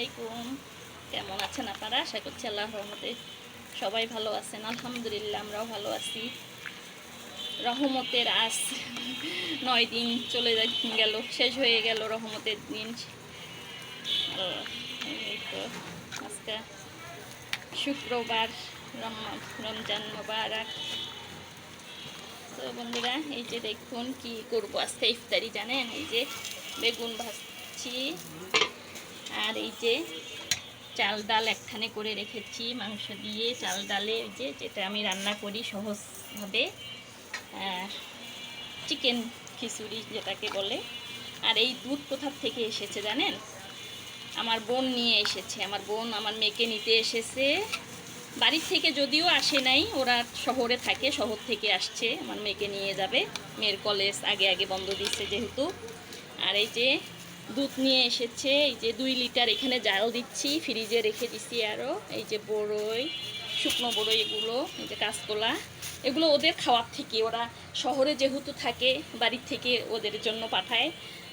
আলাইকুম। কেমন আছেন আপনারা? আশা করছি আল্লাহর রহমতে সবাই ভালো আছেন। আলহামদুলিল্লাহ আমরাও ভালো আছি। রহমতের আজ 9 দিন চলে গেল, শেষ হয়ে গেল রহমতের দিন। এই তো আজকে শুক্রবার, রমজান মোবারক। তো বন্ধুরা, এই যে দেখুন কি করবো আজকে ইফতারি জানেন? এই যে বেগুন ভাজছি, আর এই যে চাল ডাল একখানে করে রেখেছি মাংস দিয়ে। চাল ডালে যে যেটা আমি রান্না করি সহজভাবে, চিকেন খিচুড়ি যেটাকে বলে। আর এই দুধ কোথার থেকে এসেছে জানেন? আমার বোন নিয়ে এসেছে। আমার বোন আমার মেয়েকে নিতে এসেছে বাড়ির থেকে, যদিও আসে নাই, ওরা শহরে থাকে, শহর থেকে আসছে আমার মেয়েকে নিয়ে যাবে। মেয়ের কলেজ আগে আগে বন্ধ দিচ্ছে যেহেতু। আর এই যে দুধ নিয়ে এসেছে, এই যে 2 লিটার এখানে জাল দিচ্ছি, ফ্রিজে রেখে দিচ্ছি। আরও এই যে বড়ই, শুকনো বড়ই, এগুলো এই যে কাঁচকলা, এগুলো ওদের খাওয়ার থেকে, ওরা শহরে যেহেতু থাকে বাড়ির থেকে ওদের জন্য পাঠায়।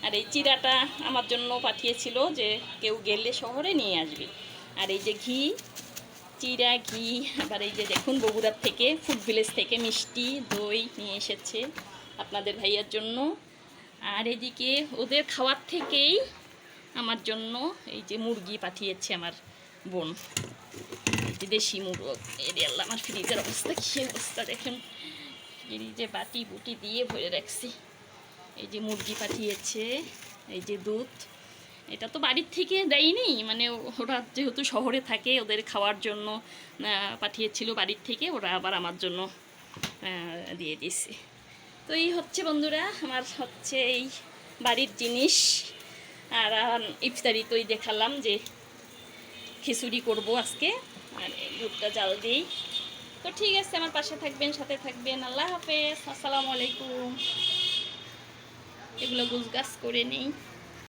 আর এই চিড়াটা আমার জন্য পাঠিয়েছিল যে কেউ গেলে শহরে নিয়ে আসবি। আর এই যে ঘি, চিড়া ঘি। আবার এই যে দেখুন বগুড়ার থেকে, ফুড ভিলেজ থেকে মিষ্টি দই নিয়ে এসেছে আপনাদের ভাইয়ার জন্য। আর এদিকে ওদের খাওয়ার থেকেই আমার জন্য এই যে মুরগি পাঠিয়েছে আমার বোন, এই যে দেশি মুরগ। এই আল্লাহ, আমার ফ্রিজের অবস্থা কী অবস্থা দেখুন, ফ্রিজে বাটি বুটি দিয়ে ভরে রাখছি। এই যে মুরগি পাঠিয়েছে, এই যে দুধ। এটা তো বাড়ির থেকে দেয়নি, মানে ওরা যেহেতু শহরে থাকে ওদের খাওয়ার জন্য পাঠিয়েছিল বাড়ির থেকে, ওরা আবার আমার জন্য দিয়ে দিয়েছে। তো এই হচ্ছে বন্ধুরা আমার হচ্ছে এই বাড়ির জিনিস। আর ইফতারি তোই দেখালাম যে খিচুড়ি করব আজকে, আর এই দুধটা জাল দিই। তো ঠিক আছে, আমার পাশে থাকবেন, সাথে থাকবেন। আল্লাহ হাফেজ, আসসালামু আলাইকুম। এগুলো গুছগাছ করে নেই।